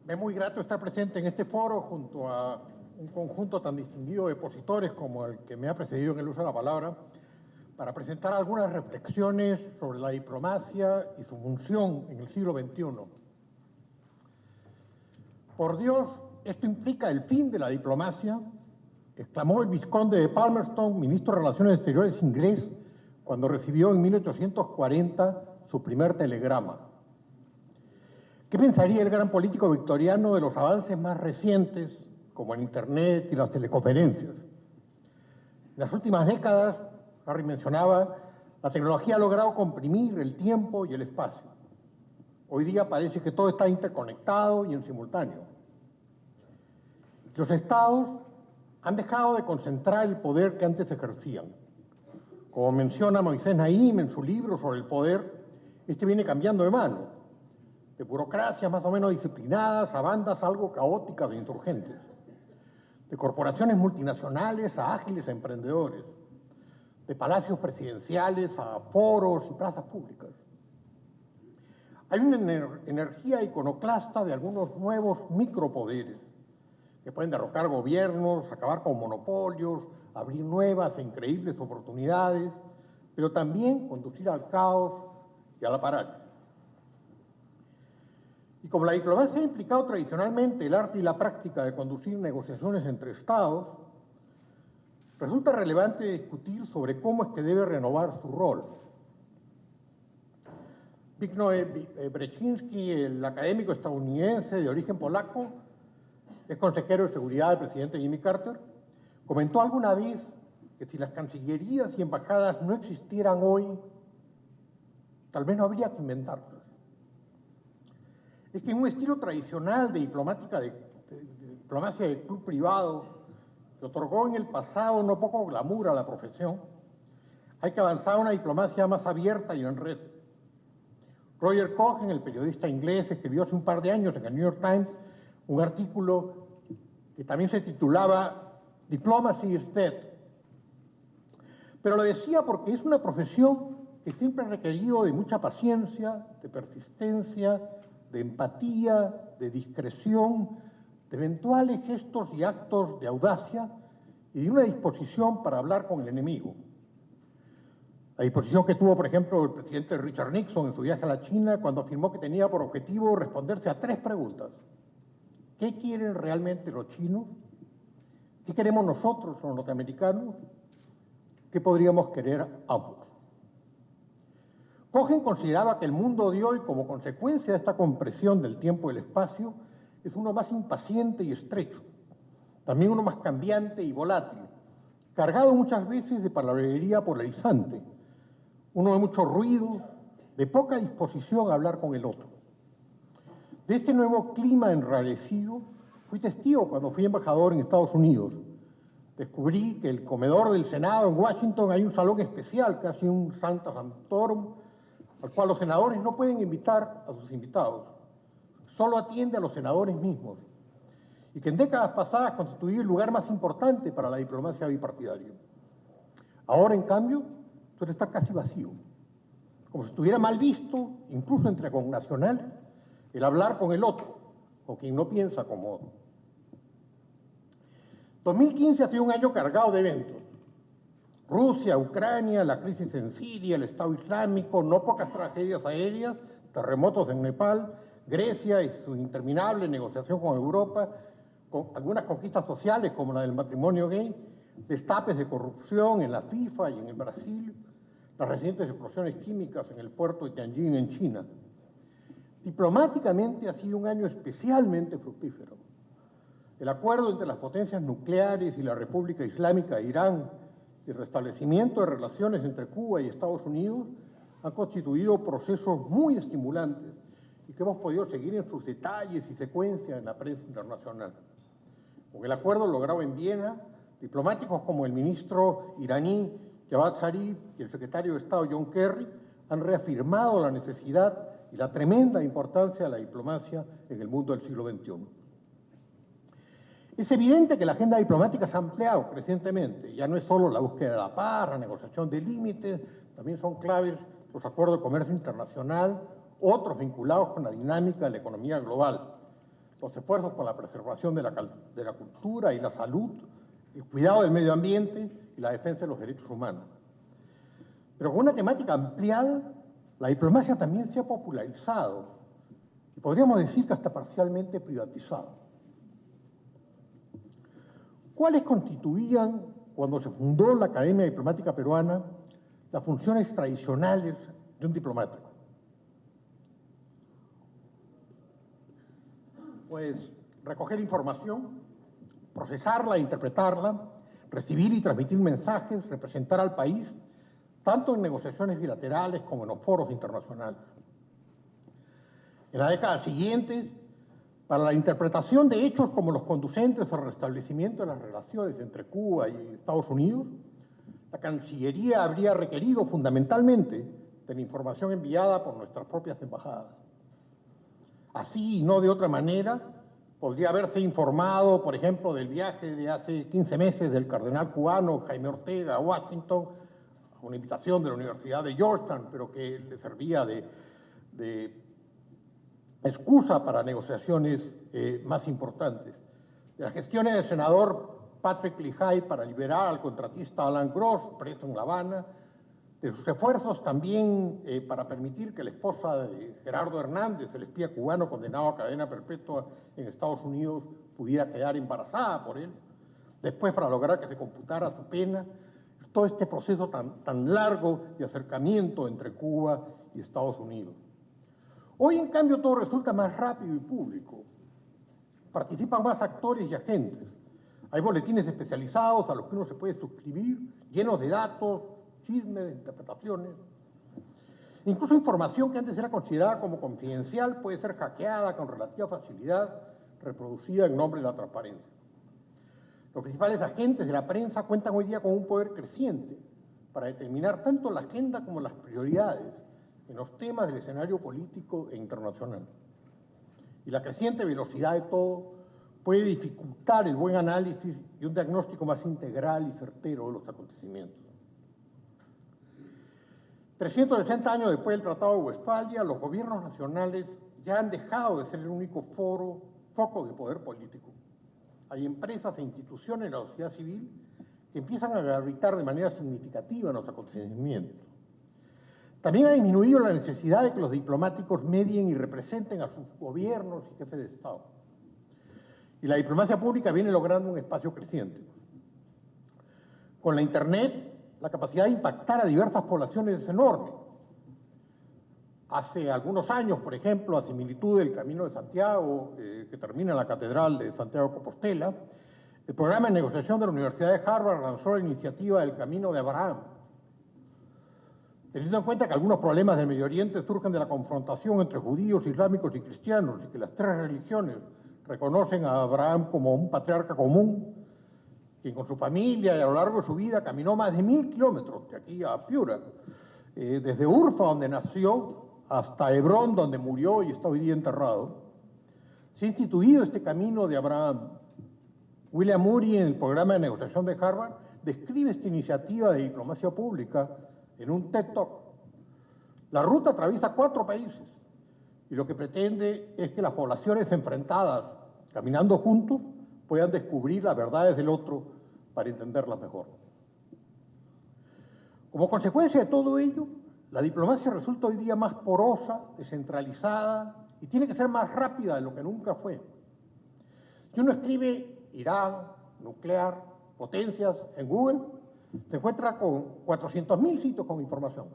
Me es muy grato estar presente en este foro junto a un conjunto tan distinguido de expositores como el que me ha precedido en el uso de la palabra, para presentar algunas reflexiones sobre la diplomacia y su función en el siglo XXI. Por Dios, esto implica el fin de la diplomacia, exclamó el vizconde de Palmerston, ministro de Relaciones Exteriores inglés, cuando recibió en 1840 su primer telegrama. ¿Qué pensaría el gran político victoriano de los avances más recientes, como el Internet y las teleconferencias? En las últimas décadas, Harry mencionaba, la tecnología ha logrado comprimir el tiempo y el espacio. Hoy día parece que todo está interconectado y en simultáneo. Los estados han dejado de concentrar el poder que antes ejercían. Como menciona Moisés Naim en su libro sobre el poder, este viene cambiando de mano, de burocracias más o menos disciplinadas a bandas algo caóticas de insurgentes, de corporaciones multinacionales a ágiles emprendedores, de palacios presidenciales a foros y plazas públicas. Hay una energía iconoclasta de algunos nuevos micropoderes que pueden derrocar gobiernos, acabar con monopolios, abrir nuevas e increíbles oportunidades, pero también conducir al caos y a la parálisis. Y como la diplomacia ha implicado tradicionalmente el arte y la práctica de conducir negociaciones entre estados, resulta relevante discutir sobre cómo es que debe renovar su rol. Zbigniew Brzezinski, el académico estadounidense de origen polaco, es consejero de seguridad del presidente Jimmy Carter, comentó alguna vez que si las cancillerías y embajadas no existieran hoy, tal vez no habría que inventarlas. Es que en un estilo tradicional de diplomacia de club privado, que otorgó en el pasado no poco glamour a la profesión, hay que avanzar a una diplomacia más abierta y en red. Roger Cohen, el periodista inglés, escribió hace un par de años en el New York Times un artículo que también se titulaba Diplomacy is Dead. Pero lo decía porque es una profesión que siempre ha requerido de mucha paciencia, de persistencia, de empatía, de discreción, de eventuales gestos y actos de audacia y de una disposición para hablar con el enemigo. La disposición que tuvo, por ejemplo, el presidente Richard Nixon en su viaje a la China cuando afirmó que tenía por objetivo responderse a 3 preguntas. ¿Qué quieren realmente los chinos? ¿Qué queremos nosotros, los norteamericanos? ¿Qué podríamos querer ambos? Cohen consideraba que el mundo de hoy, como consecuencia de esta compresión del tiempo y el espacio, es uno más impaciente y estrecho, también uno más cambiante y volátil, cargado muchas veces de palabrería polarizante, uno de mucho ruido, de poca disposición a hablar con el otro. De este nuevo clima enrarecido, fui testigo cuando fui embajador en Estados Unidos. Descubrí que el comedor del Senado en Washington hay un salón especial, casi un Sancta Sanctorum, al cual los senadores no pueden invitar a sus invitados. Solo atiende a los senadores mismos. Y que en décadas pasadas constituía el lugar más importante para la diplomacia bipartidaria. Ahora, en cambio, suele estar casi vacío. Como si estuviera mal visto, incluso entre connacionales, el hablar con el otro, con quien no piensa como otro. 2015 ha sido un año cargado de eventos. Rusia, Ucrania, la crisis en Siria, el Estado Islámico, no pocas tragedias aéreas, terremotos en Nepal, Grecia y su interminable negociación con Europa, con algunas conquistas sociales como la del matrimonio gay, destapes de corrupción en la FIFA y en el Brasil, las recientes explosiones químicas en el puerto de Tianjin en China. Diplomáticamente ha sido un año especialmente fructífero. El acuerdo entre las potencias nucleares y la República Islámica de Irán y el restablecimiento de relaciones entre Cuba y Estados Unidos han constituido procesos muy estimulantes y que hemos podido seguir en sus detalles y secuencias en la prensa internacional. Con el acuerdo logrado en Viena, diplomáticos como el ministro iraní Javad Zarif y el secretario de Estado John Kerry han reafirmado la necesidad y la tremenda importancia de la diplomacia en el mundo del siglo XXI. Es evidente que la agenda diplomática se ha ampliado crecientemente. Ya no es solo la búsqueda de la paz, la negociación de límites, también son claves los acuerdos de comercio internacional, otros vinculados con la dinámica de la economía global. los esfuerzos por la preservación de la cultura y la salud, el cuidado del medio ambiente y la defensa de los derechos humanos. Pero con una temática ampliada, la diplomacia también se ha popularizado y podríamos decir que hasta parcialmente privatizado. ¿Cuáles constituían, cuando se fundó la Academia Diplomática Peruana, las funciones tradicionales de un diplomático? Pues recoger información, procesarla, interpretarla, recibir y transmitir mensajes, representar al país, tanto en negociaciones bilaterales como en los foros internacionales. En la década siguiente, para la interpretación de hechos como los conducentes al restablecimiento de las relaciones entre Cuba y Estados Unidos, la Cancillería habría requerido fundamentalmente de la información enviada por nuestras propias embajadas. Así y no de otra manera, podría haberse informado, por ejemplo, del viaje de hace 15 meses del cardenal cubano Jaime Ortega a Washington, a una invitación de la Universidad de Georgetown, pero que le servía de excusa para negociaciones más importantes. De las gestiones del senador Patrick Leahy para liberar al contratista Alan Gross, preso en La Habana, de sus esfuerzos también para permitir que la esposa de Gerardo Hernández, el espía cubano condenado a cadena perpetua en Estados Unidos, pudiera quedar embarazada por él, después para lograr que se computara su pena, todo este proceso tan largo de acercamiento entre Cuba y Estados Unidos. Hoy, en cambio, todo resulta más rápido y público. Participan más actores y agentes. Hay boletines especializados a los que uno se puede suscribir, llenos de datos, chismes, interpretaciones. Incluso información que antes era considerada como confidencial puede ser hackeada con relativa facilidad, reproducida en nombre de la transparencia. Los principales agentes de la prensa cuentan hoy día con un poder creciente para determinar tanto la agenda como las prioridades en los temas del escenario político e internacional. Y la creciente velocidad de todo puede dificultar el buen análisis y un diagnóstico más integral y certero de los acontecimientos. 360 años después del Tratado de Westfalia, los gobiernos nacionales ya han dejado de ser el único foco de poder político. Hay empresas e instituciones en la sociedad civil que empiezan a gravitar de manera significativa en los acontecimientos. También ha disminuido la necesidad de que los diplomáticos medien y representen a sus gobiernos y jefes de Estado. Y la diplomacia pública viene logrando un espacio creciente. Con la Internet, la capacidad de impactar a diversas poblaciones es enorme. Hace algunos años, por ejemplo, a similitud del Camino de Santiago, que termina en la Catedral de Santiago de Compostela, el programa de negociación de la Universidad de Harvard lanzó la iniciativa del Camino de Abraham. Teniendo en cuenta que algunos problemas del Medio Oriente surgen de la confrontación entre judíos, islámicos y cristianos, y que las tres religiones reconocen a Abraham como un patriarca común, quien con su familia y a lo largo de su vida caminó más de 1000 kilómetros de aquí a Piura, desde Urfa, donde nació, hasta Hebrón, donde murió y está hoy día enterrado. Se ha instituido este camino de Abraham. William Murray, en el programa de negociación de Harvard, describe esta iniciativa de diplomacia pública en un TED Talk. La ruta atraviesa 4 países y lo que pretende es que las poblaciones enfrentadas, caminando juntos, puedan descubrir las verdades del otro para entenderlas mejor. Como consecuencia de todo ello, la diplomacia resulta hoy día más porosa, descentralizada y tiene que ser más rápida de lo que nunca fue. Si uno escribe Irán, nuclear, potencias en Google, se encuentra con 400.000 sitios con información.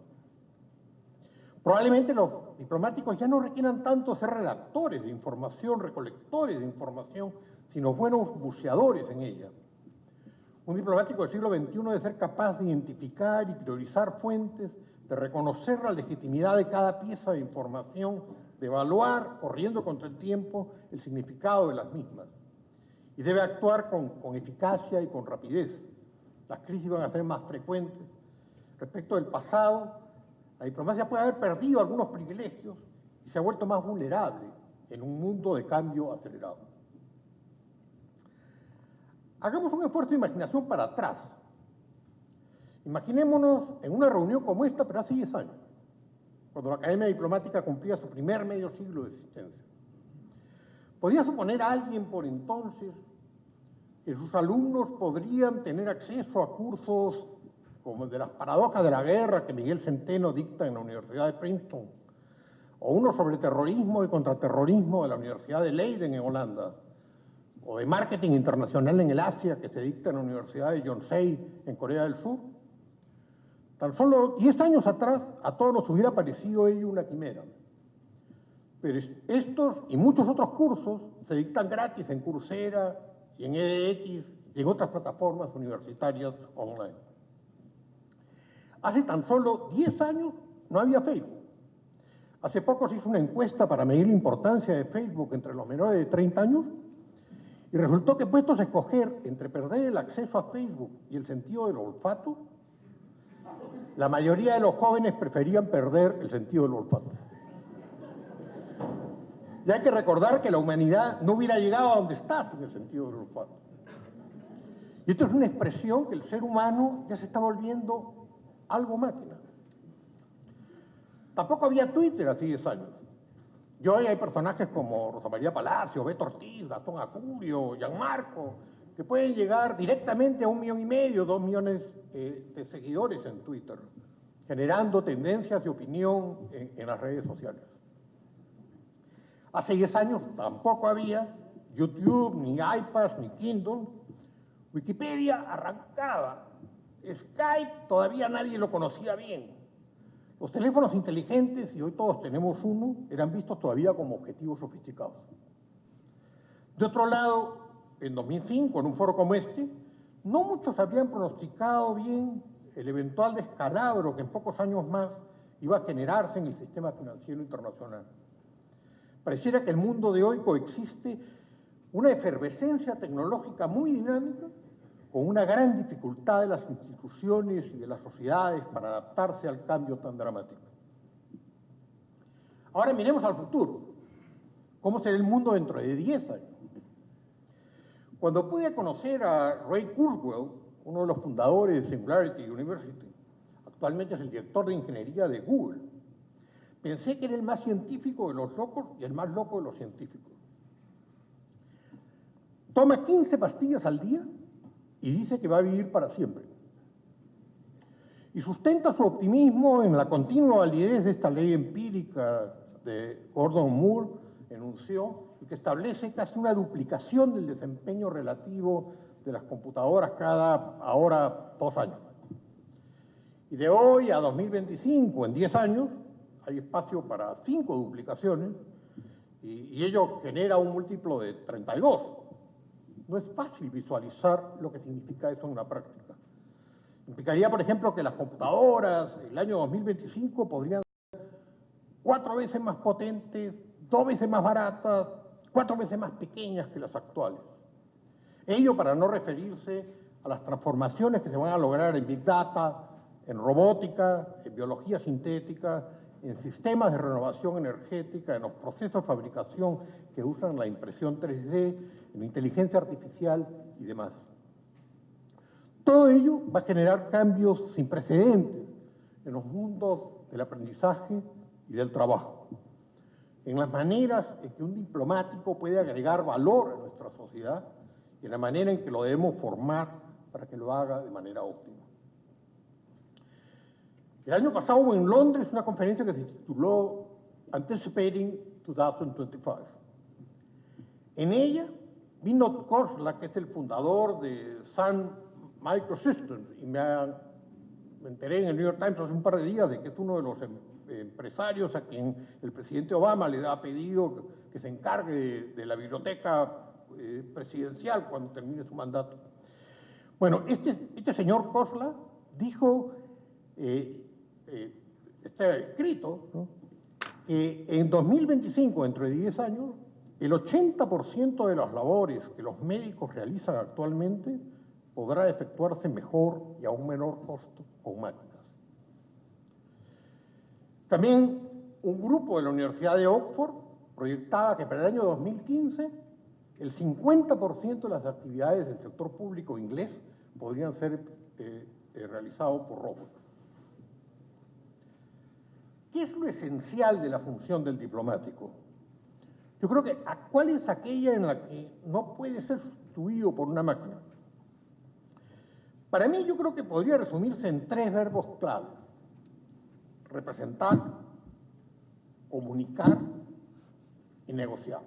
Probablemente los diplomáticos ya no requieran tanto ser redactores de información, recolectores de información, sino buenos buceadores en ella. Un diplomático del siglo XXI debe ser capaz de identificar y priorizar fuentes, de reconocer la legitimidad de cada pieza de información, de evaluar, corriendo contra el tiempo, el significado de las mismas. Y debe actuar con eficacia y con rapidez. Las crisis van a ser más frecuentes. Respecto del pasado, la diplomacia puede haber perdido algunos privilegios y se ha vuelto más vulnerable en un mundo de cambio acelerado. Hagamos un esfuerzo de imaginación para atrás. Imaginémonos en una reunión como esta, pero hace 10 años, cuando la Academia Diplomática cumplía su primer medio siglo de existencia. ¿Podía suponer a alguien por entonces que sus alumnos podrían tener acceso a cursos como el de las paradojas de la guerra que Miguel Centeno dicta en la Universidad de Princeton, o uno sobre terrorismo y contraterrorismo de la Universidad de Leiden en Holanda, o de marketing internacional en el Asia que se dicta en la Universidad de Yonsei en Corea del Sur? Tan solo 10 años atrás a todos nos hubiera parecido ello una quimera. Pero estos y muchos otros cursos se dictan gratis en Coursera y en edX y en otras plataformas universitarias online. Hace tan solo 10 años no había Facebook. Hace poco se hizo una encuesta para medir la importancia de Facebook entre los menores de 30 años y resultó que, puestos a escoger entre perder el acceso a Facebook y el sentido del olfato, la mayoría de los jóvenes preferían perder el sentido del olfato. Y hay que recordar que la humanidad no hubiera llegado a donde está sin el sentido del olfato. Y esto es una expresión que el ser humano ya se está volviendo algo máquina. Tampoco había Twitter hace 10 años. Y hoy hay personajes como Rosa María Palacio, Beto Ortiz, Gastón Acurio, Gianmarco, que pueden llegar directamente a 1,5 millones, 2 millones de seguidores en Twitter, generando tendencias de opinión en las redes sociales. Hace 10 años tampoco había YouTube, ni iPads, ni Kindle. Wikipedia arrancaba. Skype todavía nadie lo conocía bien. Los teléfonos inteligentes, y hoy todos tenemos uno, eran vistos todavía como objetivos sofisticados. De otro lado, en 2005, en un foro como este, no muchos habían pronosticado bien el eventual descalabro que en pocos años más iba a generarse en el sistema financiero internacional. Pareciera que el mundo de hoy coexiste una efervescencia tecnológica muy dinámica con una gran dificultad de las instituciones y de las sociedades para adaptarse al cambio tan dramático. Ahora miremos al futuro. ¿Cómo será el mundo dentro de 10 años? Cuando pude conocer a Ray Kurzweil, uno de los fundadores de Singularity University, actualmente es el director de ingeniería de Google, pensé que era el más científico de los locos y el más loco de los científicos. Toma 15 pastillas al día y dice que va a vivir para siempre. Y sustenta su optimismo en la continua validez de esta ley empírica de Gordon Moore enunció y que establece casi una duplicación del desempeño relativo de las computadoras cada ahora 2 años. Y de hoy a 2025, en 10 años, hay espacio para 5 duplicaciones y ello genera un múltiplo de 32. No es fácil visualizar lo que significa eso en una práctica. Implicaría, por ejemplo, que las computadoras el año 2025 podrían ser 4 veces más potentes, 2 veces más baratas, 4 veces más pequeñas que las actuales. Ello para no referirse a las transformaciones que se van a lograr en Big Data, en robótica, en biología sintética, en sistemas de renovación energética, en los procesos de fabricación que usan la impresión 3D, en inteligencia artificial y demás. Todo ello va a generar cambios sin precedentes en los mundos del aprendizaje y del trabajo, en las maneras en que un diplomático puede agregar valor a nuestra sociedad y en la manera en que lo debemos formar para que lo haga de manera óptima. El año pasado hubo en Londres una conferencia que se tituló Anticipating 2025. En ella, Vinod Khosla, que es el fundador de Sun Microsystems, y me enteré en el New York Times hace un par de días de que es uno de los empresarios a quien el presidente Obama le ha pedido que se encargue de la biblioteca presidencial cuando termine su mandato. Bueno, este señor Khosla dijo, está escrito, ¿no?, que en 2025, dentro de 10 años, el 80% de las labores que los médicos realizan actualmente podrá efectuarse mejor y a un menor costo con máquinas. También un grupo de la Universidad de Oxford proyectaba que para el año 2015 el 50% de las actividades del sector público inglés podrían ser realizadas por robots. ¿Qué es lo esencial de la función del diplomático? Yo creo que ¿cuál es aquella en la que no puede ser sustituido por una máquina? Para mí yo creo que podría resumirse en 3 verbos clave: representar, comunicar y negociar.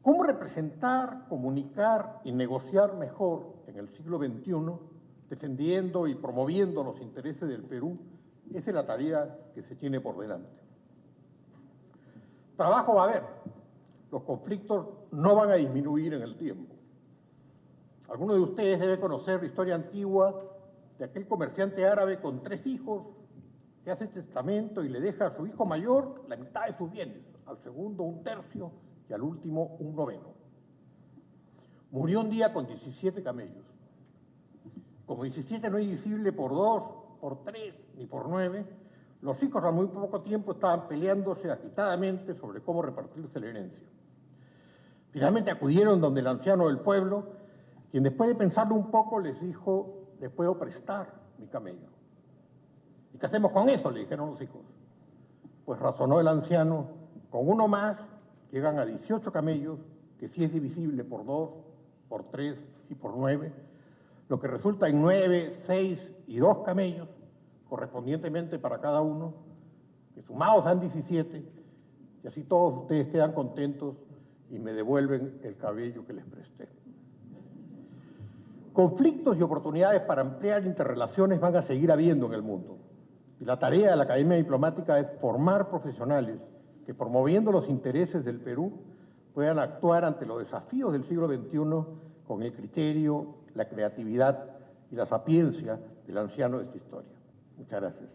¿Cómo representar, comunicar y negociar mejor en el siglo XXI, defendiendo y promoviendo los intereses del Perú? Esa es la tarea que se tiene por delante. Trabajo va a haber. Los conflictos no van a disminuir en el tiempo. Algunos de ustedes deben conocer la historia antigua de aquel comerciante árabe con 3 hijos que hace testamento y le deja a su hijo mayor la mitad de sus bienes, al segundo 1/3 y al último 1/9. Murió un día con 17 camellos. Como 17 no es divisible por 2, por 3 ni por 9, los hijos a muy poco tiempo estaban peleándose agitadamente sobre cómo repartirse la herencia. Finalmente acudieron donde el anciano del pueblo, quien después de pensarlo un poco les dijo: le puedo prestar mi camello. ¿Y qué hacemos con eso?, le dijeron los hijos. Pues razonó el anciano: con uno más llegan a 18 camellos, que sí es divisible por 2, por 3 y por 9, lo que resulta en 9, 6 y 2 camellos, correspondientemente para cada uno, que sumados dan 17, y así todos ustedes quedan contentos y me devuelven el camello que les presté. Conflictos y oportunidades para ampliar interrelaciones van a seguir habiendo en el mundo. Y la tarea de la Academia Diplomática es formar profesionales que, promoviendo los intereses del Perú, puedan actuar ante los desafíos del siglo XXI con el criterio, la creatividad y la sapiencia del anciano de esta historia. Muchas gracias.